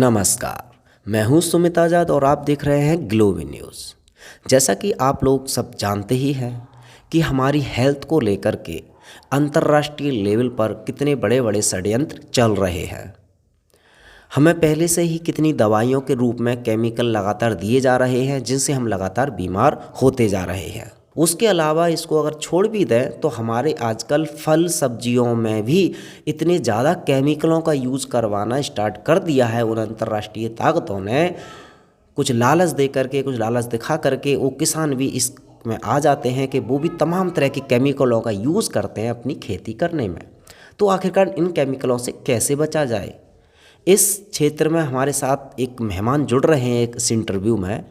नमस्कार। मैं हूं सुमित आज़ाद और आप देख रहे हैं ग्लोबी न्यूज़। जैसा कि आप लोग सब जानते ही हैं कि हमारी हेल्थ को लेकर के अंतर्राष्ट्रीय लेवल पर कितने बड़े बड़े षड्यंत्र चल रहे हैं। हमें पहले से ही कितनी दवाइयों के रूप में केमिकल लगातार दिए जा रहे हैं जिनसे हम लगातार बीमार होते जा रहे हैं। उसके अलावा इसको अगर छोड़ भी दें तो हमारे आजकल फल सब्जियों में भी इतने ज़्यादा केमिकलों का यूज़ करवाना स्टार्ट कर दिया है उन अंतर्राष्ट्रीय ताकतों ने। कुछ लालच दे करके, कुछ लालच दिखा करके वो किसान भी इस में आ जाते हैं कि वो भी तमाम तरह के केमिकलों का यूज़ करते हैं अपनी खेती करने में। तो आखिरकार इन केमिकलों से कैसे बचा जाए, इस क्षेत्र में हमारे साथ एक मेहमान जुड़ रहे हैं इस इंटरव्यू में,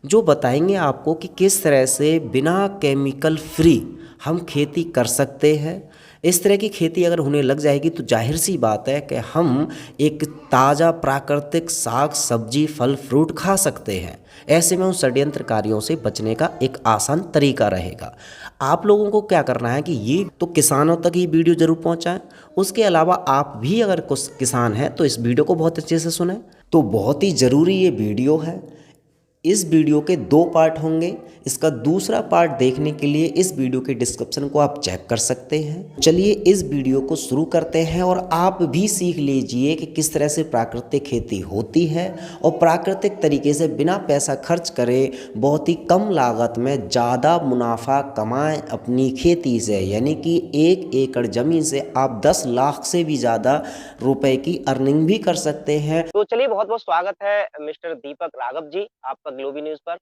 जो बताएंगे आपको कि किस तरह से बिना केमिकल फ्री हम खेती कर सकते हैं। इस तरह की खेती अगर होने लग जाएगी तो जाहिर सी बात है कि हम एक ताज़ा प्राकृतिक साग सब्जी फल फ्रूट खा सकते हैं। ऐसे में उन षड्यंत्रकारियों से बचने का एक आसान तरीका रहेगा। आप लोगों को क्या करना है कि ये तो किसानों तक ये वीडियो ज़रूर पहुंचाएं। उसके अलावा आप भी अगर कुछ किसान हैं तो इस वीडियो को बहुत अच्छे से सुनें। तो बहुत ही ज़रूरी ये वीडियो है। इस वीडियो के 2 पार्ट होंगे। इसका दूसरा पार्ट देखने के लिए इस वीडियो के डिस्क्रिप्शन को आप चेक कर सकते हैं। चलिए इस वीडियो को शुरू करते हैं और आप भी सीख लीजिए कि किस तरह से प्राकृतिक खेती होती है और प्राकृतिक तरीके से बिना पैसा खर्च करे बहुत ही कम लागत में ज़्यादा मुनाफा कमाएं अपनी खेती से। यानी कि 1 एकड़ ज़मीन से आप 10 लाख से भी ज़्यादा रुपए की अर्निंग भी कर सकते हैं। तो चलिए बहुत बहुत स्वागत है मिस्टर दीपक राघव जी आपका ग्लोबी न्यूज पर।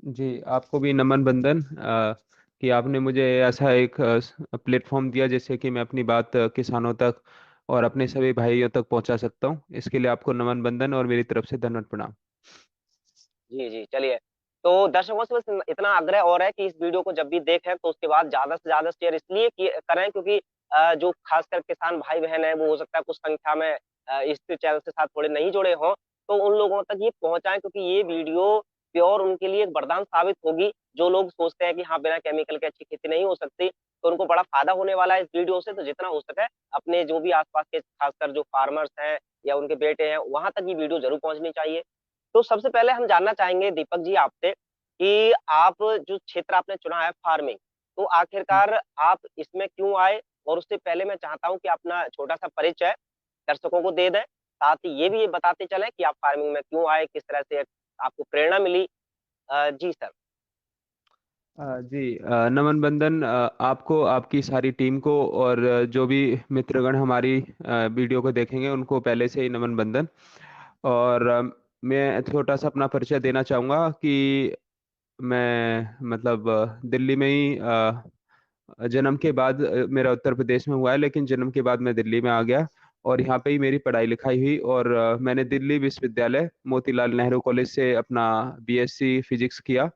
जी, आपको भी नमन बंदन कि आपने मुझे ऐसा एक प्लेटफॉर्म दिया जिससे कि मैं अपनी बात किसानों तक और अपने सभी भाइयों तक पहुंचा सकता हूं। इसके लिए आपको नमन बंदन और मेरी तरफ से धन्यवाद प्रणाम। जी जी चलिए। तो दर्शकों से बस इतना आग्रह और है कि इस वीडियो को जब भी देखें तो उसके बाद ज्यादा से ज्यादा शेयर इसलिए करें क्योंकि जो खासकर किसान भाई बहन है वो हो सकता है कुछ संख्या में इस चैनल से साथ थोड़े नहीं जुड़े हों, तो उन लोगों तक ये पहुंचाएं क्योंकि ये वीडियो प्योर उनके लिए एक वरदान साबित होगी। जो लोग सोचते हैं कि हाँ बिना केमिकल के अच्छी खेती नहीं हो सकती, तो उनको बड़ा फायदा होने वाला है इस वीडियो से। तो जितना हो सके अपने जो भी आसपास के खासकर जो फार्मर्स हैं या उनके बेटे हैं वहां तक ये वीडियो जरूर पहुंचनी चाहिए। तो सबसे पहले हम जानना चाहेंगे दीपक जी आपसे कि आप जो क्षेत्र आपने चुना है फार्मिंग, तो आखिरकार आप इसमें क्यों आए? और उससे पहले मैं चाहता हूं कि अपना छोटा सा परिचय दर्शकों को दे दें, साथ ही ये बताते चलें कि आप फार्मिंग में क्यों आए, किस तरह से आपको प्रेरणा मिली। जी सर। जी, नमन बंदन आपको, आपकी सारी टीम को और जो भी मित्रगण हमारी वीडियो को देखेंगे उनको पहले से ही नमन बंदन। और मैं छोटा सा अपना परिचय देना चाहूँगा कि मैं मतलब दिल्ली में ही जन्म के बाद मेरा उत्तर प्रदेश में हुआ है, लेकिन जन्म के बाद मैं दिल्ली में आ गया और यहाँ पे ही मेरी पढ़ाई लिखाई हुई। और मैंने दिल्ली विश्वविद्यालय मोतीलाल नेहरू कॉलेज से अपना बीएससी फिजिक्स किया,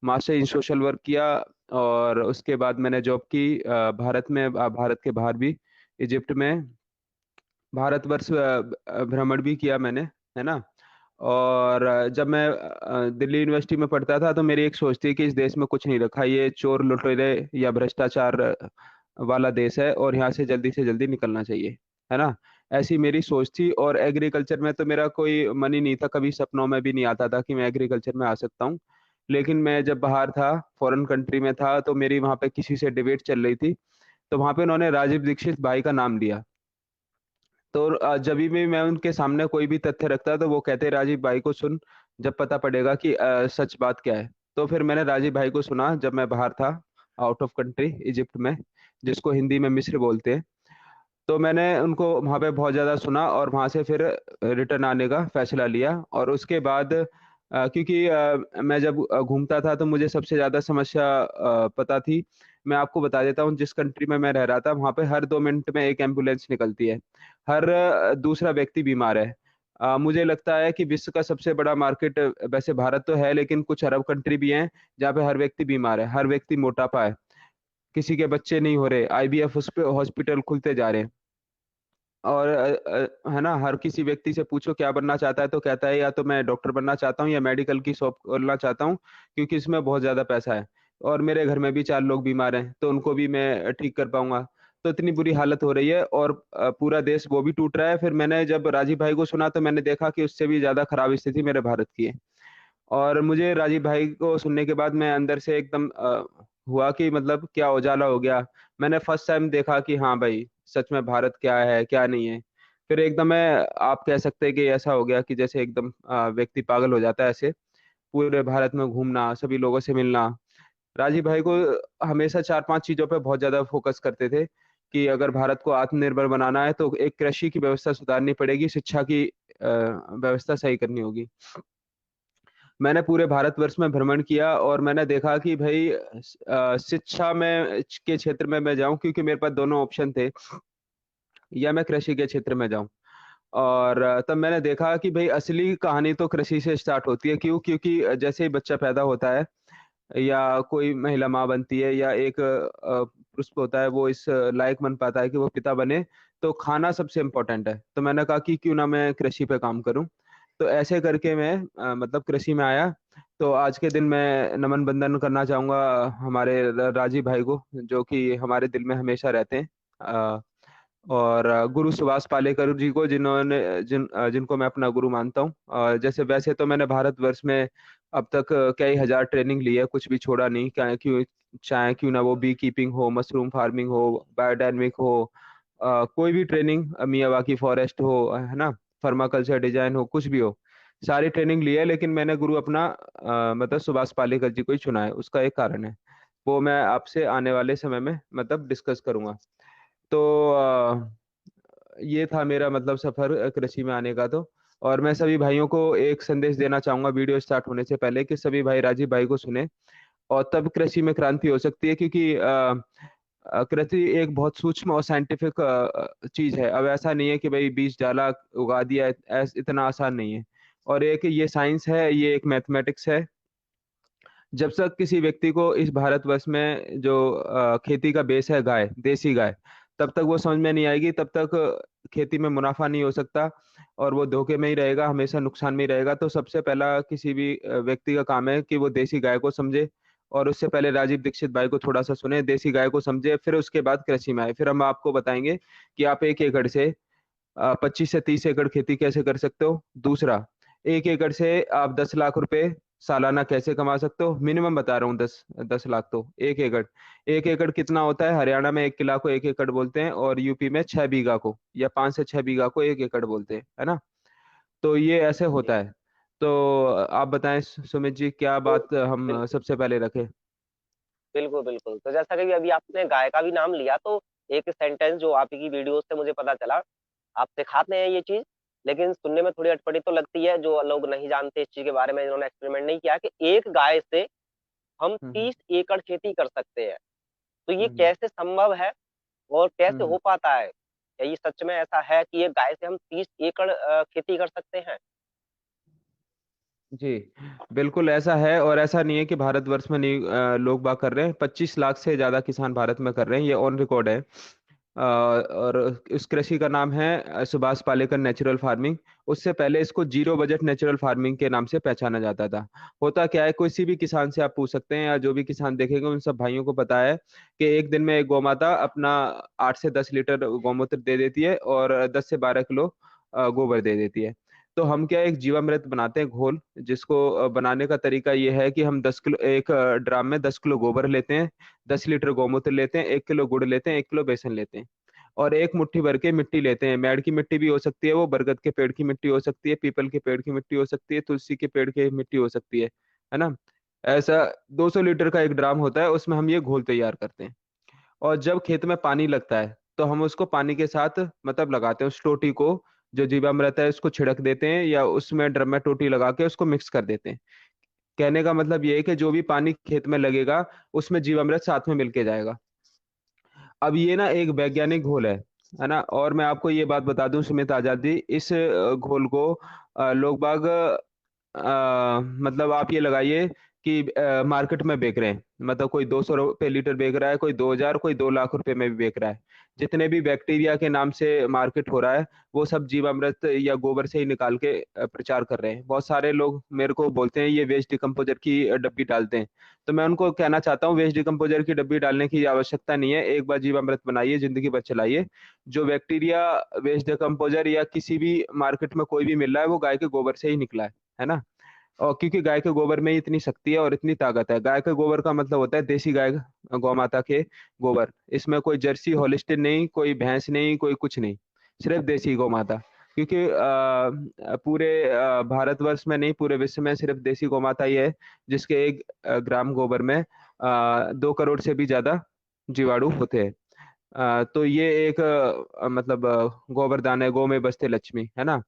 मास्टर इन सोशल वर्क किया और उसके बाद मैंने जॉब की भारत में, भारत के बाहर भी, इजिप्ट में, भारतवर्ष भ्रमण भी किया मैंने, है ना। और जब मैं दिल्ली यूनिवर्सिटी में पढ़ता था तो मेरी एक सोच थी कि इस देश में कुछ नहीं रखा, ये चोर लुटेरे या भ्रष्टाचार वाला देश है और यहाँ से जल्दी निकलना चाहिए, है ना। ऐसी मेरी सोच थी। और एग्रीकल्चर में तो मेरा कोई मन ही नहीं था, कभी सपनों में भी नहीं आता था कि मैं एग्रीकल्चर में आ सकता हूँ। लेकिन मैं जब बाहर था, फॉरेन कंट्री में था, तो मेरी वहाँ पे किसी से डिबेट चल रही थी, तो वहाँ पे उन्होंने राजीव दीक्षित भाई का नाम लिया। तो जब भी मैं उनके सामने कोई भी तथ्य रखता तो वो कहते राजीव भाई को सुन, जब पता पड़ेगा कि सच बात क्या है। तो फिर मैंने राजीव भाई को सुना जब मैं बाहर था, आउट ऑफ कंट्री इजिप्ट में, जिसको हिंदी में मिस्र बोलते हैं। तो मैंने उनको वहाँ पे बहुत ज़्यादा सुना और वहाँ से फिर रिटर्न आने का फैसला लिया। और उसके बाद क्योंकि मैं जब घूमता था तो मुझे सबसे ज़्यादा समस्या पता थी। मैं आपको बता देता हूँ, जिस कंट्री में मैं रह रहा था वहाँ पे हर 2 मिनट में एक एम्बुलेंस निकलती है, हर दूसरा व्यक्ति बीमार है। मुझे लगता है कि विश्व का सबसे बड़ा मार्केट वैसे भारत तो है, लेकिन कुछ अरब कंट्री भी हैं जहाँ पे हर व्यक्ति बीमार है, हर व्यक्ति मोटापा है, किसी के बच्चे नहीं हो रहे, आईवीएफ हॉस्पिटल खुलते जा रहे हैं। और है ना, हर किसी व्यक्ति से पूछो क्या बनना चाहता है तो कहता है या तो मैं डॉक्टर बनना चाहता हूँ या मेडिकल की शॉप खोलना चाहता हूँ, क्योंकि इसमें बहुत ज़्यादा पैसा है। और मेरे घर में भी 4 लोग बीमार हैं, तो उनको भी मैं ठीक कर पाऊँगा। तो इतनी बुरी हालत हो रही है और पूरा देश वो भी टूट रहा है। फिर मैंने जब राजीव भाई को सुना तो मैंने देखा कि उससे भी ज़्यादा खराब स्थिति मेरे भारत की है। और मुझे राजीव भाई को सुनने के बाद मैं अंदर से एकदम हुआ कि मतलब क्या उजाला हो गया। मैंने फर्स्ट टाइम देखा कि हाँ भाई, सच में भारत क्या है, क्या नहीं है। फिर एकदम मैं आप कह सकते हैं कि ऐसा हो गया कि जैसे एकदम व्यक्ति पागल हो जाता है ऐसे, पूरे भारत में घूमना, सभी लोगों से मिलना। राजीव भाई को हमेशा 4-5 चीज़ों पे बहुत ज़्यादा फ़ोकस करते थे कि अगर भारत को आत्मनिर्भर बनाना है तो एक कृषि की व्यवस्था सुधारनी पड़ेगी, शिक्षा की व्यवस्था सही करनी होगी। मैंने पूरे भारतवर्ष में भ्रमण किया और मैंने देखा कि भई शिक्षा में के क्षेत्र में मैं जाऊँ, क्योंकि मेरे पास दोनों ऑप्शन थे, या मैं कृषि के क्षेत्र में जाऊँ। और तब मैंने देखा कि भई असली कहानी तो कृषि से स्टार्ट होती है। क्यों? क्योंकि जैसे ही बच्चा पैदा होता है या कोई महिला माँ बनती है या एक पुरुष होता है, वो इस लायक बन पाता है कि वो पिता बने, तो खाना सबसे इम्पोर्टेंट है। तो मैंने कहा कि क्यों ना मैं कृषि पे काम करूँ। तो ऐसे करके मैं मतलब कृषि में आया। तो आज के दिन मैं नमन बंदन करना चाहूँगा हमारे राजीव भाई को, जो कि हमारे दिल में हमेशा रहते हैं। और गुरु सुभाष पालेकर जी को, जिनको मैं अपना गुरु मानता हूँ। जैसे वैसे तो मैंने भारतवर्ष में अब तक कई हजार ट्रेनिंग ली है, कुछ भी छोड़ा नहीं। चाहे क्यों ना वो बी कीपिंग हो, मशरूम फार्मिंग हो, बायोडायनमिक हो, कोई भी ट्रेनिंग, मियावाकी फॉरेस्ट हो, है ना, पर्माकल्चर डिजाइन हो, कुछ भी हो, सारी ट्रेनिंग ली है। लेकिन मैंने गुरु अपना मतलब सुभाष पालेकर जी को ही चुना है। उसका एक कारण है, वो मैं आपसे आने वाले समय में मतलब डिस्कस करूंगा। तो ये था मेरा मतलब सफर कृषि में आने का। तो और मैं सभी भाइयों को एक संदेश देना चाहूंगा वीडियो स्टार्ट होने से पहले, कि सभी भाई राजीव भाई को सुने, और तब कृषि में क्रांति हो सकती है। क्योंकि कृषि एक बहुत सूक्ष्म और साइंटिफिक चीज है। अब ऐसा नहीं है कि भाई बीज डाला, उगा दिया, इतना आसान नहीं है। और एक ये साइंस है, ये एक मैथमेटिक्स है। जब तक किसी व्यक्ति को इस भारतवर्ष में जो खेती का बेस है गाय, देसी गाय, तब तक वो समझ में नहीं आएगी, तब तक खेती में मुनाफा नहीं हो सकता, और वो धोखे में ही रहेगा, हमेशा नुकसान में ही रहेगा। तो सबसे पहला किसी भी व्यक्ति का काम है कि वो देसी गाय को समझे। और उससे पहले राजीव दीक्षित भाई को थोड़ा सा सुने, देसी गाय को समझे, फिर उसके बाद कृषि में आए। फिर हम आपको बताएंगे कि आप 1 एकड़ से 25 से 30 एकड़ खेती कैसे कर सकते हो। दूसरा, 1 एकड़ से आप 10 लाख रुपए सालाना कैसे कमा सकते हो। मिनिमम बता रहा हूँ, 10 लाख। तो 1 एकड़, 1 एकड़ कितना होता है? हरियाणा में 1 किला को 1 एकड़ बोलते हैं, और यूपी में 6 बीघा को, या 5 से 6 बीघा को 1 एकड़ बोलते हैं, है ना। तो ये ऐसे जी होता है। तो आप बताएं सुमित जी, क्या तो बात हम बिल्कुल सबसे पहले रखें। बिल्कुल बिल्कुल। तो जैसा कि अभी आपने गाय का भी नाम लिया, तो एक सेंटेंस जो आपकी वीडियो से मुझे पता चला, आप सिखाते हैं ये चीज, लेकिन सुनने में थोड़ी अटपटी तो लगती है। जो लोग नहीं जानते इस चीज के बारे में, जिन्होंने एक्सपेरिमेंट नहीं किया, कि एक गाय से हम हम्म 30 एकड़ खेती कर सकते हैं। तो ये हम्म कैसे संभव है और कैसे हम्म हो पाता है? क्या ये सच में ऐसा है कि एक गाय से हम 30 एकड़ खेती कर सकते हैं? जी, बिल्कुल ऐसा है। और ऐसा नहीं है कि भारतवर्ष में नहीं लोग बाग कर रहे हैं। 25 लाख से ज्यादा किसान भारत में कर रहे हैं, ये ऑन रिकॉर्ड है। और इस कृषि का नाम है सुभाष पालेकर नेचुरल फार्मिंग। उससे पहले इसको जीरो बजट नेचुरल फार्मिंग के नाम से पहचाना जाता था। होता क्या है, किसी भी किसान से आप पूछ सकते हैं, या जो भी किसान देखेंगे उन सब भाइयों को पता है कि एक दिन में एक गौ माता अपना 8 से 10 लीटर गौमूत्र दे देती है, और 10 से 12 किलो गोबर दे देती है। तो हम क्या, एक जीवामृत बनाते हैं घोल, जिसको बनाने का तरीका ये है कि हम 10 किलो, एक ड्राम में 10 किलो गोबर लेते हैं, 10 लीटर गौमूत्र लेते हैं, 1 किलो गुड़ लेते हैं, 1 किलो बेसन लेते हैं, और एक मुट्ठी भर के मिट्टी लेते हैं। मेड़ की मिट्टी भी हो सकती है, वो बरगद के पेड़ की मिट्टी हो सकती है, पीपल के पेड़ की मिट्टी हो सकती है, तुलसी के पेड़ की मिट्टी हो सकती है ना। ऐसा 200 लीटर का एक ड्राम होता है, उसमें हम ये घोल तैयार करते हैं। और जब खेत में पानी लगता है तो हम उसको पानी के साथ मतलब लगाते हैं, उस टोटी को, जो जीवामृत है उसको छिड़क देते हैं, या उसमें ड्रम में टोटी लगा के उसको मिक्स कर देते हैं। कहने का मतलब ये है कि जो भी पानी खेत में लगेगा, उसमें जीवामृत साथ में मिलके जाएगा। अब ये ना एक वैज्ञानिक घोल है ना। और मैं आपको ये बात बता दूं सुमित आजाद जी, इस घोल को लोग बाग मतलब आप ये लगाइए कि मार्केट में बेच रहे हैं, मतलब कोई 200 रुपये लीटर बेच रहा है, कोई 2000, कोई 2 लाख रुपए में भी बेच रहा है। जितने भी बैक्टीरिया के नाम से मार्केट हो रहा है वो सब जीवामृत या गोबर से ही निकाल के प्रचार कर रहे हैं। बहुत सारे लोग मेरे को बोलते हैं ये वेस्ट डिकम्पोजर की डब्बी डालते हैं, तो मैं उनको कहना चाहता हूँ वेस्ट डिकम्पोजर की डब्बी डालने की आवश्यकता नहीं है। एक बार जीवामृत बनाइए, जिंदगी भर चलाइए। जो बैक्टीरिया वेस्ट डिकम्पोजर या किसी भी मार्केट में कोई भी मिल रहा है वो गाय के गोबर से ही निकला है ना। और क्योंकि गाय के गोबर में ही इतनी शक्ति है और इतनी ताकत है। गाय के गोबर का मतलब होता है देसी गाय, गौ माता के गोबर। इसमें कोई जर्सी हॉलिस्टीन नहीं, कोई भैंस नहीं, कोई कुछ नहीं, सिर्फ देसी गौ माता। क्योंकि पूरे भारतवर्ष में नहीं, पूरे विश्व में सिर्फ देसी गौ माता ही है जिसके 1 ग्राम गोबर में 2 करोड़ से भी ज्यादा जीवाणु होते हैं। तो ये एक मतलब गोबरदान है, गौ में बसते लक्ष्मी, है ना।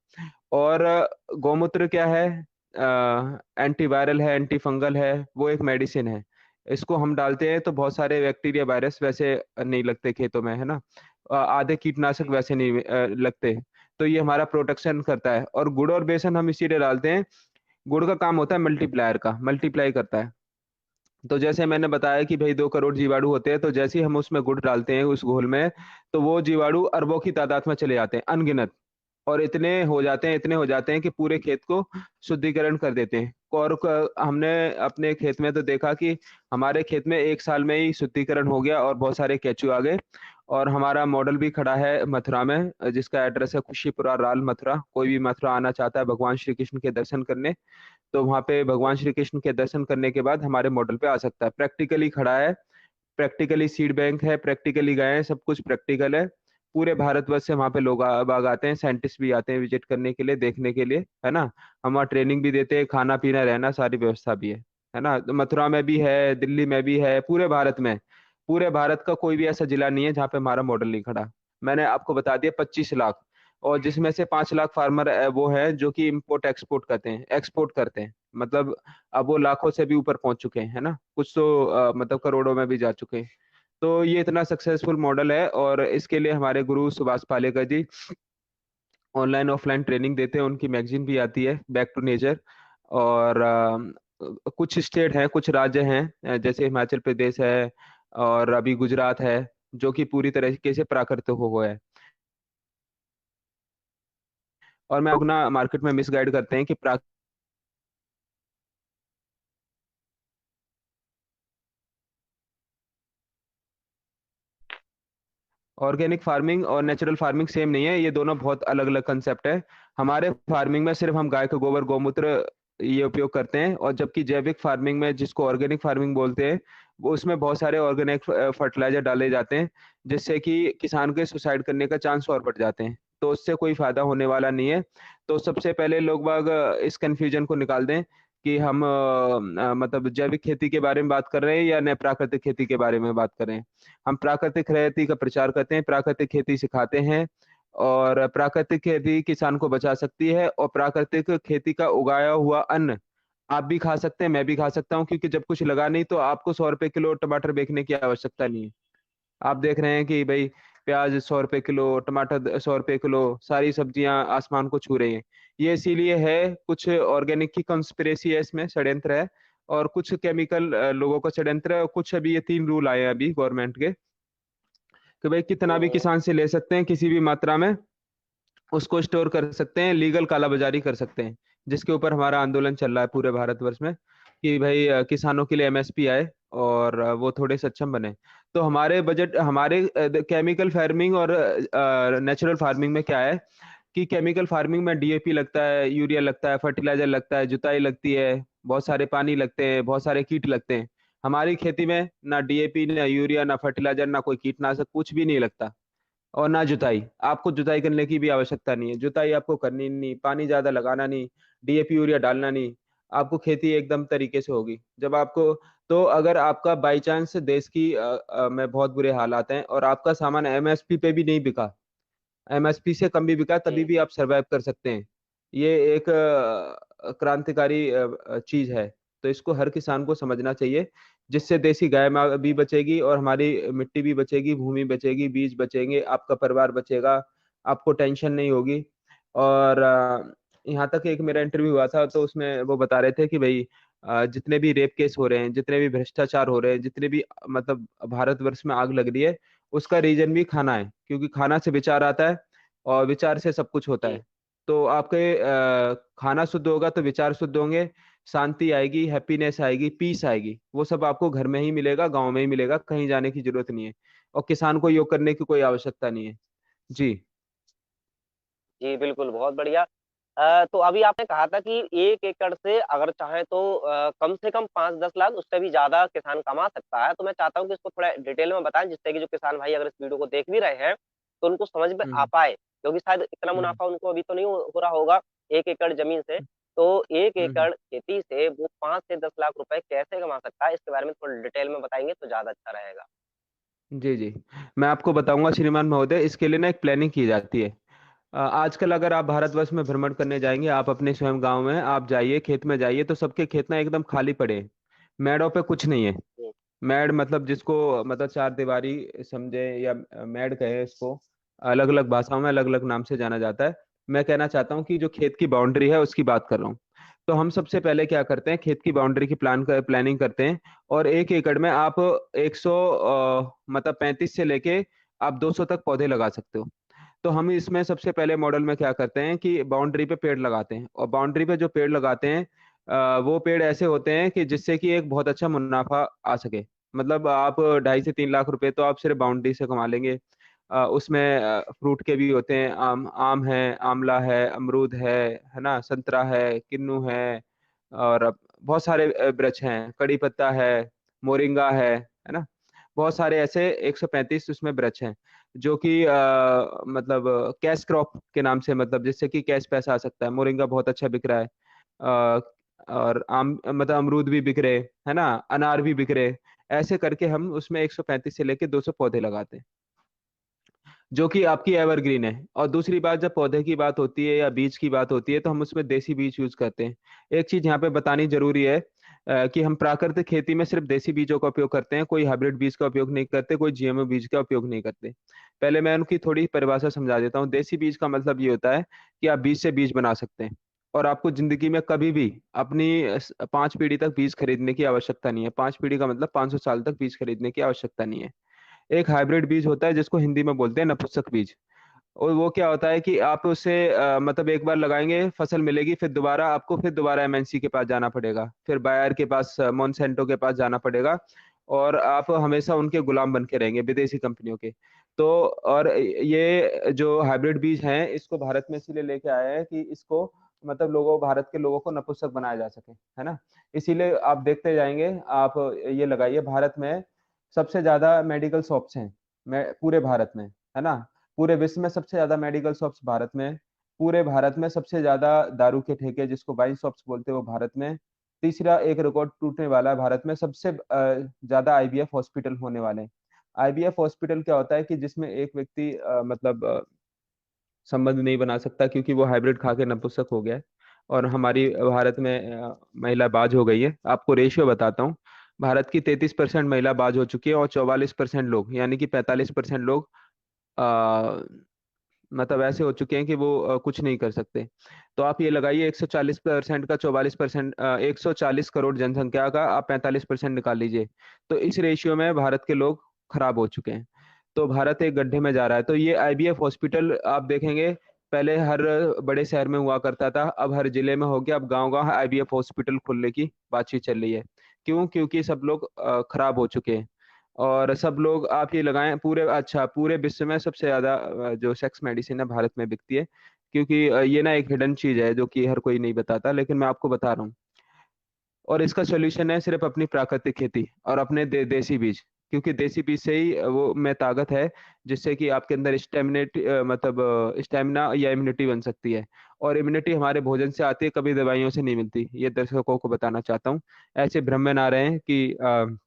और गौमूत्र क्या है? एंटीवायरल है, एंटी फंगल है, वो एक मेडिसिन है। इसको हम डालते हैं तो बहुत सारे बैक्टीरिया वायरस वैसे नहीं लगते खेतों में, है ना। आधे कीटनाशक वैसे नहीं लगते। तो ये हमारा प्रोटेक्शन करता है। और गुड़ और बेसन हम इसीलिए डालते हैं, गुड़ का काम होता है मल्टीप्लायर का, मल्टीप्लाई करता है। तो जैसे मैंने बताया कि भाई 2 करोड़ जीवाणु होते हैं, तो जैसे ही हम उसमें गुड़ डालते हैं उस घोल में, तो वो जीवाणु अरबों की तादाद में चले जाते हैं, अनगिनत। और इतने हो जाते हैं, इतने हो जाते हैं कि पूरे खेत को शुद्धिकरण कर देते हैं। और हमने अपने खेत में तो देखा कि हमारे खेत में 1 साल में ही शुद्धिकरण हो गया और बहुत सारे केंचुए आ गए। और हमारा मॉडल भी खड़ा है मथुरा में, जिसका एड्रेस है खुशीपुरा राल मथुरा। कोई भी मथुरा आना चाहता है भगवान श्री कृष्ण के दर्शन करने, तो वहाँ पे भगवान श्री कृष्ण के दर्शन करने के बाद हमारे मॉडल पे आ सकता है। प्रैक्टिकली खड़ा है, प्रैक्टिकली सीड बैंक है, प्रैक्टिकली गए हैं, सब कुछ प्रैक्टिकल है। पूरे भारतवर्ष से वहाँ पे लोग बाग आते हैं, साइंटिस्ट भी आते हैं विजिट करने के लिए, देखने के लिए, है ना। हम वहाँ ट्रेनिंग भी देते हैं, खाना पीना रहना सारी व्यवस्था भी है ना। तो मथुरा में भी है, दिल्ली में भी है, पूरे भारत में। पूरे भारत का कोई भी ऐसा जिला नहीं है जहाँ पे हमारा मॉडल नहीं खड़ा। मैंने आपको बता दिया 25 लाख, और जिसमें से 5 लाख फार्मर वो है जो कि इम्पोर्ट एक्सपोर्ट करते हैं, एक्सपोर्ट करते हैं। मतलब अब वो लाखों से भी ऊपर पहुंच चुके हैं, है ना। कुछ तो मतलब करोड़ों में भी जा चुके हैं। तो ये इतना सक्सेसफुल मॉडल है, और इसके लिए हमारे गुरु सुभाष पालेकर जी ऑनलाइन ऑफलाइन ट्रेनिंग देते हैं। उनकी मैगजीन भी आती है, बैक टू नेचर। और कुछ स्टेट हैं, कुछ राज्य हैं, जैसे हिमाचल प्रदेश है और अभी गुजरात है, जो कि पूरी तरीके से प्राकृतिक हो गया है। और मैं अपना मार्केट में मिसगाइड करते हैं कि ऑर्गेनिक फार्मिंग और नेचुरल फार्मिंग सेम नहीं है, ये दोनों बहुत अलग अलग कंसेप्ट है। हमारे फार्मिंग में सिर्फ हम गाय का गोबर, गौमूत्र ये उपयोग करते हैं। और जबकि जैविक फार्मिंग में, जिसको ऑर्गेनिक फार्मिंग बोलते हैं, वो उसमें बहुत सारे ऑर्गेनिक फर्टिलाइजर डाले जाते हैं, जिससे कि किसान के सुसाइड करने का चांस और बढ़ जाते हैं। तो उससे कोई फायदा होने वाला नहीं है। तो सबसे पहले लोग बाग इस कंफ्यूजन को निकाल दें कि हम मतलब जैविक खेती के बारे में बात कर रहे हैं या नए प्राकृतिक खेती के बारे में बात कर रहे हैं। हम प्राकृतिक खेती का प्रचार करते हैं, प्राकृतिक खेती सिखाते हैं। और प्राकृतिक खेती किसान को बचा सकती है। और प्राकृतिक खेती का उगाया हुआ अन्न आप भी खा सकते हैं, मैं भी खा सकता हूँ, क्योंकि जब कुछ लगा नहीं तो आपको 100 रुपए किलो टमाटर बेचने की आवश्यकता नहीं है। आप देख रहे हैं कि भाई प्याज 100 रुपए किलो, टमाटर 100 रुपए किलो, सारी सब्जियां आसमान को छू रही हैं। ये इसीलिए है, कुछ ऑर्गेनिक की कंस्पिरेसी है, इसमें षड्यंत्र है। और कुछ केमिकल लोगों का षड्यंत्र है। और कुछ अभी ये 3 रूल आए हैं अभी गवर्नमेंट के, कि भाई कितना भी हम्म। किसान से ले सकते हैं किसी भी मात्रा में, उसको स्टोर कर सकते हैं, लीगल कालाबाजारी कर सकते हैं। जिसके ऊपर हमारा आंदोलन चल रहा है पूरे भारतवर्ष में, कि भाई किसानों के लिए एमएसपी आए और वो थोड़े सक्षम बने। तो हमारे बजट, हमारे केमिकल फार्मिंग और नेचुरल फार्मिंग में क्या है कि केमिकल फार्मिंग में डीएपी लगता है, यूरिया लगता है, फर्टिलाइजर लगता है, जुताई लगती है, बहुत सारे पानी लगते हैं, बहुत सारे कीट लगते हैं। हमारी खेती में ना डीएपी, ना यूरिया, ना फर्टिलाइजर, ना कोई कीटनाशक, कुछ भी नहीं लगता। और ना जुताई, आपको जुताई करने की भी आवश्यकता नहीं है। जुताई आपको करनी नहीं, पानी ज्यादा लगाना नहीं, डीएपी यूरिया डालना नहीं। आपको खेती एकदम तरीके से होगी जब आपको। तो अगर आपका बाई चांस देश की में बहुत बुरे हालात हैं और आपका सामान एमएसपी पे भी नहीं बिका, एमएसपी से कम भी बिका, तभी जी भी आप सरवाइव कर सकते हैं। ये एक क्रांतिकारी चीज है। तो इसको हर किसान को समझना चाहिए, जिससे देसी गाय माँ भी बचेगी और हमारी मिट्टी भी बचेगी, भूमि बचेगी, बीज बचेंगे, आपका परिवार बचेगा, आपको टेंशन नहीं होगी। और यहाँ तक एक मेरा इंटरव्यू हुआ था, तो उसमें वो बता रहे थे कि भाई जितने भी रेप केस हो रहे हैं, जितने भी भ्रष्टाचार हो रहे हैं, जितने भी मतलब भारतवर्ष में आग लग रही है, उसका रीजन भी खाना है, क्योंकि खाना से विचार आता है और विचार से सब कुछ होता जी है। तो आपके खाना शुद्ध होगा तो विचार शुद्ध होंगे, शांति आएगी, हैप्पीनेस आएगी, पीस आएगी, वो सब आपको घर में ही मिलेगा, गांव में ही मिलेगा, कहीं जाने की जरूरत नहीं है। और किसान को योग करने की कोई आवश्यकता नहीं है। जी। जी, बिल्कुल, बहुत बढ़िया। तो अभी आपने कहा था कि 1 एकड़ से अगर चाहें तो कम से कम 5-10 लाख, उससे भी ज़्यादा किसान कमा सकता है। तो मैं चाहता हूँ कि इसको थोड़ा डिटेल में बताएँ, जिससे कि जो किसान भाई अगर इस वीडियो को देख भी रहे हैं, तो उनको समझ में आ हम्म। पाए। क्योंकि शायद इतना हम्म। मुनाफ़ा उनको अभी तो नहीं हो रहा होगा 1 एकड़ ज़मीन से। तो 1 हम्म। एकड़ खेती से वो 5 से 10 लाख रुपए कैसे कमा सकता है, इसके बारे में थोड़ा डिटेल में बताएँगे तो ज़्यादा अच्छा रहेगा। जी जी, मैं आपको बताऊंगा श्रीमान महोदय, इसके लिए ना एक प्लानिंग की जाती है। आजकल अगर आप भारतवर्ष में भ्रमण करने जाएंगे, आप अपने स्वयं गांव में आप जाइए, खेत में जाइए, तो सबके खेत ना एकदम खाली पड़े हैं। मेड़ों पे कुछ नहीं है। हुँ, मेड़ मतलब जिसको मतलब चार दीवारी समझे या मेड़ कहे इसको, अलग अलग भाषाओं में अलग अलग नाम से जाना जाता है। मैं कहना चाहता हूँ कि जो खेत की बाउंड्री है उसकी बात कर रहा हूँ। तो हम सबसे पहले क्या करते हैं, खेत की बाउंड्री की प्लानिंग करते हैं। और 1 एकड़ में आप 100 मतलब 35 से लेके आप 200 तक पौधे लगा सकते हो। तो हम इसमें सबसे पहले मॉडल में क्या करते हैं कि बाउंड्री पे पेड़ लगाते हैं, और बाउंड्री पे जो पेड़ लगाते हैं वो पेड़ ऐसे होते हैं कि जिससे कि एक बहुत अच्छा मुनाफा आ सके। मतलब आप 2.5 से 3 लाख रुपए तो आप सिर्फ बाउंड्री से कमा लेंगे। उसमें फ्रूट के भी होते हैं, आम आम है, आंवला है, अमरूद है ना, संतरा है, किन्नू है, और बहुत सारे वृक्ष हैं, कड़ी पत्ता है, मोरिंगा है ना। बहुत सारे ऐसे 135 उसमें वृक्ष हैं, जो कि मतलब कैश क्रॉप के नाम से, मतलब जिससे कि कैश पैसा आ सकता है। मोरिंगा बहुत अच्छा बिक रहा है। अ, और आम मतलब अमरूद भी बिक रहे है ना, अनार भी बिक रहे। ऐसे करके हम उसमें 135 से लेके 200 पौधे लगाते हैं, जो कि आपकी एवरग्रीन है। और दूसरी बात, जब पौधे की बात होती है या बीज की बात होती है, तो हम उसमें देसी बीज यूज करते हैं। एक चीज यहाँ पे बतानी जरूरी है, कि हम प्राकृतिक खेती में सिर्फ देसी बीजों का उपयोग करते हैं, कोई हाइब्रिड बीज का उपयोग नहीं करते, कोई जीएमओ बीज का उपयोग नहीं करते। पहले मैं उनकी थोड़ी परिभाषा समझा देता हूँ। देसी बीज का मतलब ये होता है कि आप बीज से बीज बना सकते हैं, और आपको जिंदगी में कभी भी अपनी 5 पीढ़ी तक बीज खरीदने की आवश्यकता नहीं है। 5 पीढ़ी का मतलब 500 साल तक बीज खरीदने की आवश्यकता नहीं है। एक हाइब्रिड बीज होता है जिसको हिंदी में बोलते हैं नपुंसक बीज। और वो क्या होता है कि आप उसे मतलब एक बार लगाएंगे, फसल मिलेगी, फिर दोबारा आपको फिर दोबारा एमएनसी के पास जाना पड़ेगा, फिर बायर के पास, मोनसेंटो के पास जाना पड़ेगा, और आप हमेशा उनके गुलाम बन के रहेंगे, विदेशी कंपनियों के। तो और ये जो हाइब्रिड बीज हैं, इसको भारत में इसीलिए लेके आए हैं कि इसको मतलब लोगों, भारत के लोगों को नपुंसक बनाया जा सके, है ना। इसीलिए आप देखते जाएंगे, आप ये लगाइए, भारत में सबसे ज्यादा मेडिकल शॉप्स हैं, मैं पूरे भारत में, है ना। पूरे विश्व में सबसे ज्यादा मेडिकल शॉप्स भारत में। पूरे भारत में सबसे ज्यादा दारू के ठेके, जिसको वाइन शॉप्स बोलते हैं, वो भारत में। तीसरा एक रिकॉर्ड टूटने वाला है, भारत में सबसे ज्यादा आईवीएफ हॉस्पिटल होने वाले हैं। आईवीएफ हॉस्पिटल क्या होता है कि जिसमें एक व्यक्ति मतलब संबंध नहीं बना सकता, क्योंकि वो हाइब्रिड खा के नपुंसक हो गया है। और हमारी भारत में महिला बाज हो गई है। आपको रेशियो बताता हूँ, भारत की 33% महिला बाज हो चुकी है, और 44% लोग, यानी कि 45% लोग आ, मतलब ऐसे हो चुके हैं कि वो कुछ नहीं कर सकते। तो आप ये लगाइए, 140% का 44%, 140 करोड़ जनसंख्या का आप 45% निकाल लीजिए। तो इस रेशियो में भारत के लोग खराब हो चुके हैं। तो भारत एक गड्ढे में जा रहा है। तो ये आईवीएफ हॉस्पिटल आप देखेंगे, पहले हर बड़े शहर में हुआ करता था, अब हर जिले में हो गया, अब गांव गांव आईवीएफ हॉस्पिटल खोलने की बातचीत चल रही है। क्यों? क्योंकि सब लोग खराब हो चुके हैं। और सब लोग, आप ये लगाएं, पूरे अच्छा पूरे विश्व में सबसे ज्यादा जो सेक्स मेडिसिन है भारत में बिकती है। क्योंकि ये ना एक हिडन चीज है जो कि हर कोई नहीं बताता, लेकिन मैं आपको बता रहा हूँ। और इसका सोल्यूशन है सिर्फ अपनी प्राकृतिक खेती और अपने देसी बीज। क्योंकि देसी बीज से ही वो में ताकत है, जिससे कि आपके अंदर स्टेमिनेट मतलब स्टेमिना या इम्यूनिटी बन सकती है। और इम्यूनिटी हमारे भोजन से आती है, कभी दवाइयों से नहीं मिलती। ये दर्शकों को बताना चाहता हूँ। ऐसे भ्रम में ना रहे कि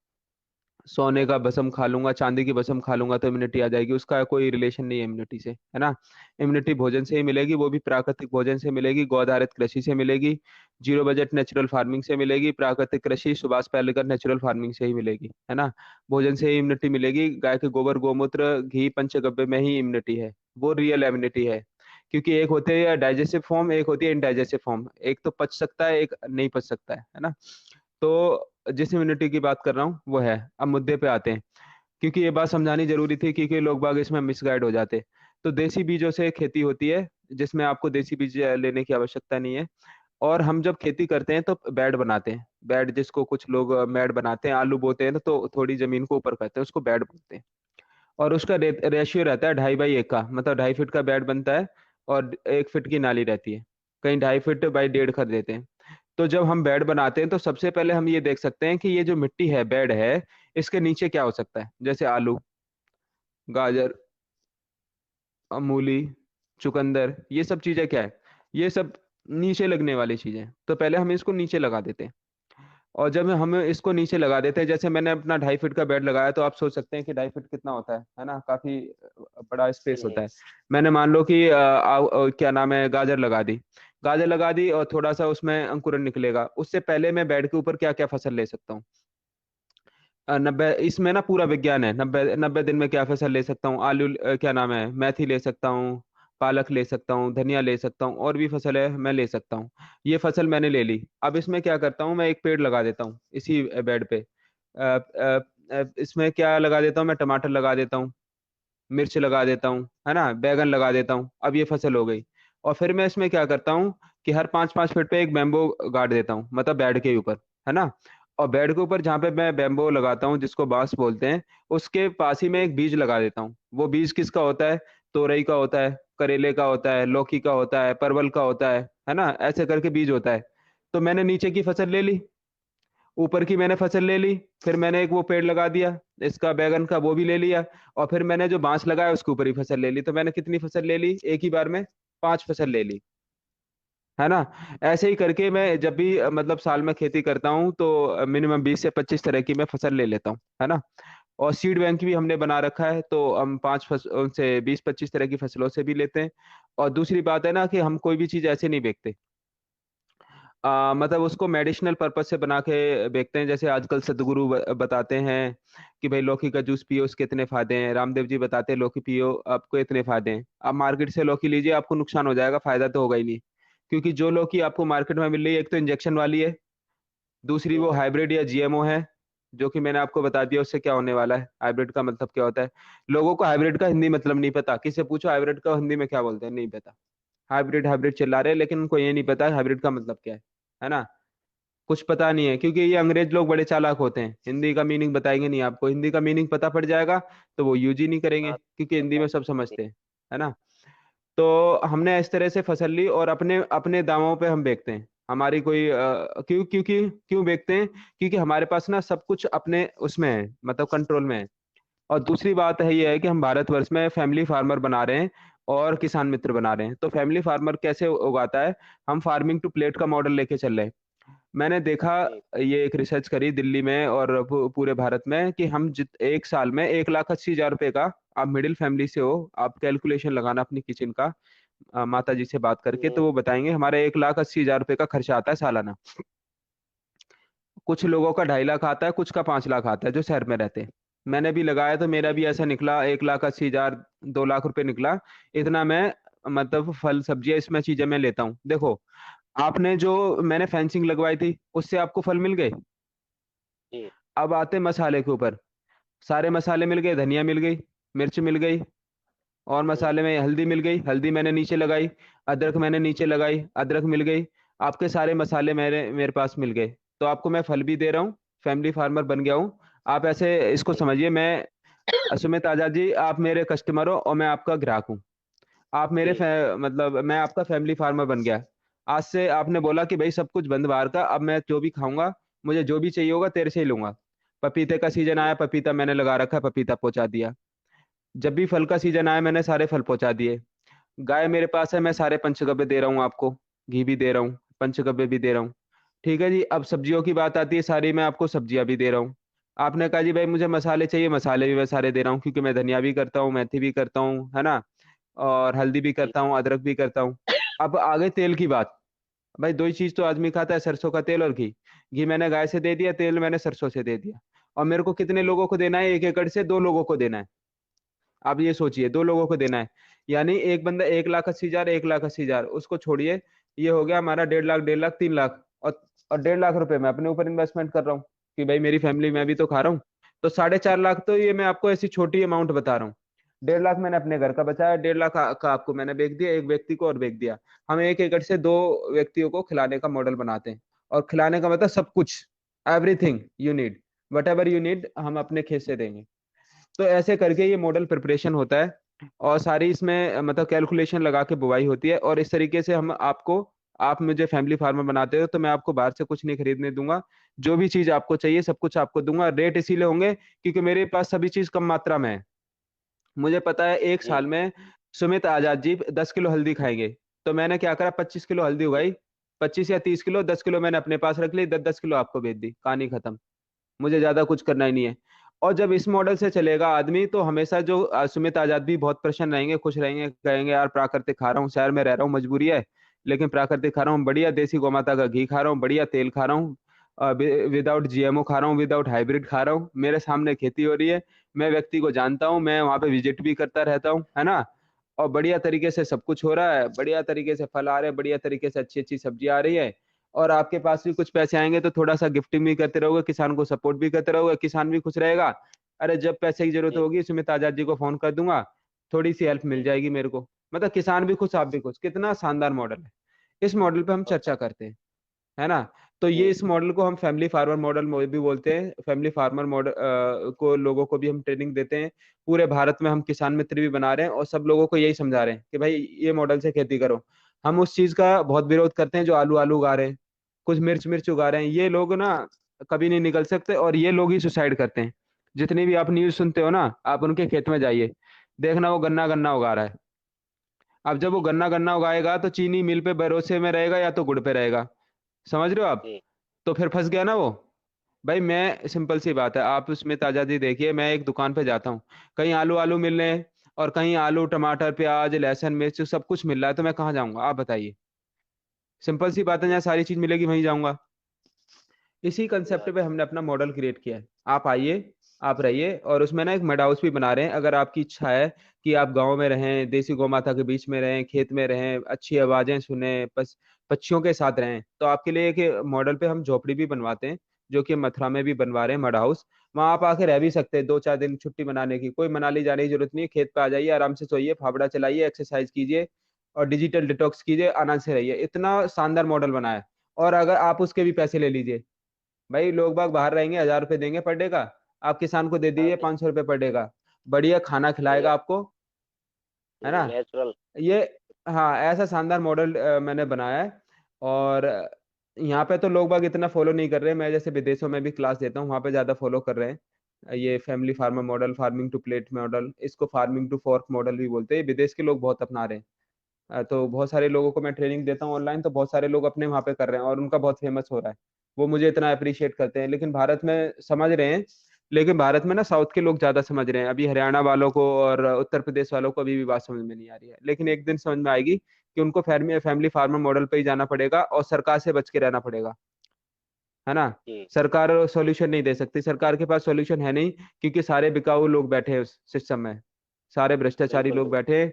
सोने का भस्म खा लूंगा, चांदी की भस्म खा लूंगा तो इम्यूनिटी आ जाएगी। उसका कोई रिलेशन नहीं है इम्यूनिटी से, है ना। इम्यूनिटी भोजन से ही मिलेगी, वो भी प्राकृतिक भोजन से मिलेगी, गौ आधारित कृषि से मिलेगी, जीरो बजट नेचुरल फार्मिंग से मिलेगी, प्राकृतिक कृषि सुभाष पालेकर नेचुरल फार्मिंग से ही मिलेगी, है ना। भोजन से ही इम्यूनिटी मिलेगी। गाय के गोबर, गोमूत्र, घी, पंचगव्य में ही इम्यूनिटी है, वो रियल इम्यूनिटी है। क्योंकि एक होती है डाइजेस्टिव फॉर्म, एक होती है इनडाइजेस्टिव फॉर्म। एक तो पच सकता है, एक नहीं पच सकता है ना। तो जिस इम्यूनिटी की बात कर रहा हूँ वो है। अब मुद्दे पे आते हैं, क्योंकि ये बात समझानी जरूरी थी, क्योंकि लोग बाग इसमें मिसगाइड हो जाते। तो देसी बीजों से खेती होती है, जिसमें आपको देसी बीज लेने की आवश्यकता नहीं है। और हम जब खेती करते हैं तो बेड बनाते हैं, बेड जिसको कुछ लोग मैड बनाते हैं, आलू बोते हैं ना, तो थोड़ी जमीन को ऊपर करते हैं, उसको बेड बोलते हैं। और उसका रेशियो रहता है 2.5 बाई 1 का, मतलब 2.5 फीट का बेड बनता है और 1 फीट की नाली रहती है। कहीं 2.5 फीट बाई 1.5 कर देते हैं। तो जब हम बेड बनाते हैं तो सबसे पहले हम ये देख सकते हैं कि ये जो मिट्टी है, बेड है, इसके नीचे क्या हो सकता है। जैसे आलू, गाजर, मूली, चुकंदर, ये सब चीजें क्या है, ये सब नीचे लगने वाली चीजें। तो पहले हम इसको नीचे लगा देते हैं। और जब हम इसको नीचे लगा देते हैं, जैसे मैंने अपना 2.5 फीट का बेड लगाया, तो आप सोच सकते हैं कि 2.5 फीट कितना होता है ना, काफी बड़ा स्पेस जी होता है। मैंने मान लो कि क्या नाम है, गाजर लगा दी। गाजर लगा दी और थोड़ा सा उसमें अंकुरन निकलेगा, उससे पहले मैं बेड के ऊपर क्या क्या फसल ले सकता हूँ। 90, इसमें ना पूरा विज्ञान है। 90 दिन में क्या फसल ले सकता हूँ। आलू, क्या नाम है, मेथी ले सकता हूँ, पालक ले सकता हूँ, धनिया ले सकता हूँ, और भी फसल है मैं ले सकता हूँ। ये फसल मैंने ले ली। अब इसमें क्या करता हूँ, मैं एक पेड़ लगा देता हूँ इसी बेड पे। इसमें क्या लगा देता हूँ, मैं टमाटर लगा देता हूँ, मिर्च लगा देता हूँ, है ना, बैगन लगा देता हूँ। अब ये फसल हो गई। और फिर मैं इसमें क्या करता हूँ कि हर 5-5 फीट पे एक बैम्बो गाड़ देता हूँ, मतलब बेड के ऊपर, है ना। और बेड के ऊपर जहाँ पे मैं बैम्बो लगाता हूँ, जिसको बांस बोलते हैं, उसके पास ही मैं एक बीज लगा देता हूँ। वो बीज किसका होता है, तोरई का होता है, करेले का होता है, लौकी का होता है, परवल का होता है ना, ऐसे करके बीज होता है। तो मैंने नीचे की फसल ले ली, ऊपर की मैंने फसल ले ली, फिर मैंने एक वो पेड़ लगा दिया, इसका बैगन का वो भी ले लिया, और फिर मैंने जो बांस लगाया उसके ऊपर ही फसल ले ली। तो मैंने कितनी फसल ले ली एक ही बार में, 5 फसल ले ली, है ना। ऐसे ही करके मैं जब भी मतलब साल में खेती करता हूँ, तो मिनिमम 20 से 25 तरह की मैं फसल ले लेता हूँ, है ना। और सीड बैंक भी हमने बना रखा है, तो हम 20-25 तरह की फसलों से भी लेते हैं। और दूसरी बात है ना कि हम कोई भी चीज ऐसे नहीं बेचते, मतलब उसको मेडिसिनल पर्पज से बना के बेचते हैं। जैसे आजकल सदगुरु बताते हैं कि भाई लौकी का जूस पियो, उसके इतने फायदे हैं। रामदेव जी बताते हैं लौकी पियो, आपको इतने फायदे हैं। आप मार्केट से लौकी लीजिए, आपको नुकसान हो जाएगा, फायदा तो होगा ही नहीं। क्योंकि जो लौकी आपको मार्केट में मिल रही है, एक तो इंजेक्शन वाली है, दूसरी वो हाइब्रिड या जीएमओ है, जो कि मैंने आपको बता दिया उससे क्या होने वाला है। हाइब्रिड का मतलब क्या होता है, लोगों को हाइब्रिड का हिंदी मतलब नहीं पता। किससे पूछो हाइब्रिड का हिंदी में क्या बोलते हैं, नहीं पता। हाइब्रिड हाइब्रिड चिल्ला रहे हैं, लेकिन उनको ये नहीं पता हाइब्रिड का मतलब क्या है ना। कुछ पता नहीं है, क्योंकि ये अंग्रेज लोग बड़े चालाक होते हैं, हिंदी का मीनिंग बताएंगे नहीं आपको। हिंदी का मीनिंग पता पड़ जाएगा तो वो यूज ही नहीं करेंगे, हाँ क्योंकि हिंदी में सब जी समझते हैं, है ना। तो हमने इस तरह से फसल ली और अपने अपने दामों पे हम बेचते हैं। हमारी कोई क्यों बेचते हैं, क्योंकि हमारे पास ना सब कुछ अपने उसमें है, मतलब कंट्रोल में है। और दूसरी बात है ये है कि हम भारतवर्ष में फैमिली फार्मर बना रहे हैं और किसान मित्र बना रहे हैं। तो फैमिली फार्मर कैसे उगाता है, हम फार्मिंग टू प्लेट का मॉडल लेके चल रहे हैं। मैंने देखा, जी ये एक रिसर्च करी दिल्ली में और पूरे भारत में, कि हम एक साल में 1,80,000 रुपए का, आप मिडिल फैमिली से हो, आप कैलकुलेशन लगाना अपनी किचन का, माता जी से बात करके, तो जी वो बताएंगे हमारा 1,80,000 रुपए का खर्चा आता है सालाना। कुछ लोगों का 2.5 लाख आता है, कुछ का 5 लाख आता है, जो शहर में रहते हैं। मैंने भी लगाया तो मेरा जी भी ऐसा निकला, 1,80,000, 2 लाख रुपए निकला। इतना मैं मतलब फल सब्जियां इसमें चीजें मैं लेता हूँ। देखो, आपने जो मैंने फेंसिंग लगवाई थी, उससे आपको फल मिल गए। जी अब आते मसाले के ऊपर, सारे मसाले मिल गए, धनिया मिल गई, मिर्च मिल गई, और जी मसाले में हल्दी मिल गई, हल्दी मैंने नीचे लगाई, अदरक मैंने नीचे लगाई, अदरक मिल गई। आपके सारे मसाले मेरे मेरे पास मिल गए। तो आपको मैं फल भी दे रहा हूँ, फैमिली फार्मर बन गया हूँ। आप ऐसे इसको जी समझिए, मैं सुमित आजाद जी, आप मेरे कस्टमर हो और मैं आपका ग्राहक हूँ। आप मेरे जी मतलब मैं आपका फैमिली फार्मर बन गया। आज से आपने बोला कि भाई सब कुछ बंद बाहर का, अब मैं जो भी खाऊंगा, मुझे जो भी चाहिए होगा तेरे से ही लूंगा। पपीते का सीजन जी आया, पपीता मैंने लगा रखा है, पपीता पहुंचा दिया। जब भी फल का सीजन आया, मैंने सारे फल पहुंचा दिए। गाय मेरे पास है, मैं सारे पंचगव्य दे रहा हूँ आपको, घी भी दे रहा हूँ, पंचगव्य भी दे रहा हूँ। ठीक है जी। अब सब्जियों की बात आती है, सारी मैं आपको सब्जियां भी दे रहा हूँ। आपने कहा जी भाई मुझे मसाले चाहिए, मसाले भी मैं सारे दे रहा हूँ, क्योंकि मैं धनिया भी करता हूँ, मेथी भी करता हूँ, है ना, और हल्दी भी जी करता हूँ, अदरक भी करता हूँ। अब आगे तेल की बात। भाई दो ही चीज तो आदमी खाता है, सरसों का तेल और घी। घी मैंने गाय से दे दिया, तेल मैंने सरसों से दे दिया। और मेरे को कितने लोगों को देना है, 1 एकड़ से 2 लोगों को देना है। आप ये सोचिए, 2 लोगों को देना है। यानी एक बंदा 1,80,000, 1,80,000 उसको छोड़िए, ये हो गया हमारा 1.5 लाख, 1.5 लाख, 3 लाख। और और 1.5 लाख रुपए मैं अपने ऊपर इन्वेस्टमेंट कर रहा हूँ कि भाई मेरी फैमिली, मैं भी तो खा रहा हूँ। तो 4.5 लाख तो ये मैं आपको ऐसी छोटी अमाउंट बता रहा हूँ। 1.5 लाख मैंने अपने घर का बचाया, 1.5 लाख का आपको मैंने बेच दिया, एक व्यक्ति को और बेच दिया। हम 1 एकड़ से 2 व्यक्तियों को खिलाने का मॉडल बनाते हैं। और खिलाने का मतलब सब कुछ, everything you need, what ever you need, हम अपने खेत से देंगे। तो ऐसे करके ये मॉडल प्रिपरेशन होता है, और सारी इसमें मतलब कैलकुलेशन लगा के बुवाई होती है। और इस तरीके से हम आपको, आप मुझे फैमिली फार्मर बनाते हो तो मैं आपको बाहर से कुछ नहीं खरीदने दूंगा। जो भी चीज आपको चाहिए सब कुछ आपको दूंगा। रेट इसीलिए होंगे क्योंकि मेरे पास सभी चीज कम मात्रा में है। मुझे पता है एक जी साल में सुमित आजाद जी 10 किलो हल्दी खाएंगे। तो मैंने क्या करा, 25 किलो हल्दी जी उगाई, 25 या 30 किलो, 10 किलो मैंने अपने पास रख ली, 10-10 किलो आपको बेच दी, कहानी खत्म। मुझे ज्यादा कुछ करना ही नहीं है। और जब इस मॉडल से चलेगा आदमी तो हमेशा जो सुमित आजाद भी बहुत प्रसन्न रहेंगे, खुश रहेंगे, कहेंगे यार प्राकृतिक खा रहा हूँ, शहर में रह रहा हूँ मजबूरी है, लेकिन प्राकृतिक खा रहा हूँ, बढ़िया देसी गौमाता का घी खा रहा हूँ, बढ़िया तेल खा रहा हूँ, विदाउट जीएमओ खा रहा हूँ, विदाउट हाइब्रिड खा रहा हूँ, मेरे सामने खेती हो रही है, मैं व्यक्ति को जानता हूँ, मैं वहां पे विजिट भी करता रहता हूँ, है ना। और बढ़िया तरीके से सब कुछ हो रहा है, बढ़िया तरीके से फल आ रहे हैं, बढ़िया तरीके से अच्छी अच्छी सब्जी आ रही है। और आपके पास भी कुछ पैसे आएंगे तो थोड़ा सा गिफ्टिंग भी करते रहोगे, किसान को सपोर्ट भी करते रहोगे, किसान भी खुश रहेगा। अरे जब पैसे की जरूरत जी होगी सुमित आजाद जी को फोन कर दूंगा, थोड़ी सी हेल्प मिल जी जाएगी मेरे को। मतलब किसान भी खुश, आप भी खुश, कितना शानदार मॉडल है। इस मॉडल पे हम अच्छा चर्चा करते हैं, है ना। तो ये जी इस मॉडल को हम फैमिली फार्मर मॉडल भी बोलते हैं। फैमिली फार्मर मॉडल को लोगों को भी हम ट्रेनिंग देते हैं। पूरे भारत में हम किसान मित्र भी बना रहे हैं और सब लोगों को यही समझा रहे हैं कि भाई ये मॉडल से खेती करो। हम उस चीज का बहुत विरोध करते हैं जो आलू आलू उगा रहे हैं, कुछ मिर्च मिर्च उगा रहे हैं, ये लोग ना कभी नहीं निकल सकते, और ये लोग ही सुसाइड करते हैं। जितनी भी आप न्यूज सुनते हो ना, आप उनके खेत में जाइए, देखना वो गन्ना गन्ना उगा रहा है। अब जब वो जी गन्ना गन्ना उगाएगा तो चीनी मिल पे भरोसे में रहेगा या तो गुड़ पे रहेगा, समझ रहे हो आप। जी तो फिर फंस गया ना वो। भाई मैं, सिंपल सी बात है, आप उसमें ताजा जी देखिए, मैं एक दुकान पे जाता हूँ, कहीं आलू आलू मिल रहे हैं और कहीं आलू टमाटर प्याज लहसुन मिर्च सब कुछ मिल रहा है, तो मैं कहाँ जाऊंगा आप बताइए। सिंपल सी बात है, जहाँ जी सारी चीज मिलेगी वहीं जाऊंगा। इसी ये कंसेप्ट बात पे है। हमने अपना मॉडल क्रिएट किया है। आप आइए, आप रहिए, और उसमें ना एक मड हाउस भी बना रहे हैं। अगर आपकी इच्छा है कि आप गांव में रहें, देसी गौ माता के बीच में रहें, खेत में रहें, अच्छी आवाजें सुने, पक्षियों के साथ रहें, तो आपके लिए एक मॉडल पे हम झोपड़ी भी बनवाते हैं, जो कि मथुरा में भी बनवा रहे हैं मड हाउस। वहां आप आके रह भी सकते हैं, 2-4 दिन छुट्टी मनाने की कोई मनाली जाने की जरूरत नहीं है। खेत पे आ जाइए, आराम से सोइए, फावड़ा चलाइए, एक्सरसाइज कीजिए और डिजिटल डिटॉक्स कीजिए, आनंद से रहिए। इतना शानदार मॉडल बनाया है। और अगर आप उसके भी पैसे ले लीजिए, भाई लोग बाग बाहर रहेंगे, 1,000 रुपये देंगे पर डे का, आप किसान को दे हाँ दीजिए जी 500 रुपये पर डे का, बढ़िया खाना खिलाएगा बढ़िया आपको, है ना। नेचुरल। ये, हाँ, ऐसा शानदार मॉडल मैंने बनाया है। और यहाँ पे तो लोग बाग इतना फॉलो नहीं कर रहे, मैं जैसे विदेशों में भी क्लास देता हूँ, वहाँ पे ज्यादा फॉलो कर रहे हैं ये family farmer model, farming to plate model, इसको फार्मिंग टू फोर्क मॉडल भी बोलते हैं। विदेश के लोग बहुत अपना रहे हैं। तो बहुत सारे लोगों को मैं ट्रेनिंग देता हूँ ऑनलाइन, तो बहुत सारे लोग अपने वहाँ पे कर रहे हैं और उनका बहुत फेमस हो रहा है। वो मुझे इतना अप्रिशिएट करते हैं। लेकिन भारत में समझ रहे हैं, लेकिन भारत में ना साउथ के लोग ज्यादा समझ रहे हैं। अभी हरियाणा वालों को और उत्तर प्रदेश वालों को अभी भी बात समझ में नहीं आ रही है, लेकिन एक दिन समझ में आएगी कि उनको फैमिली फैमिली फार्मर मॉडल पे ही जाना पड़ेगा और सरकार से बच के रहना पड़ेगा, है ना। जी सरकार सॉल्यूशन नहीं दे सकती, सरकार के पास सॉल्यूशन है नहीं, क्योंकि सारे बिकाऊ लोग बैठे हैं उस सिस्टम में, सारे भ्रष्टाचारी बिल्कुल लोग बिल्कुल बैठे हैं।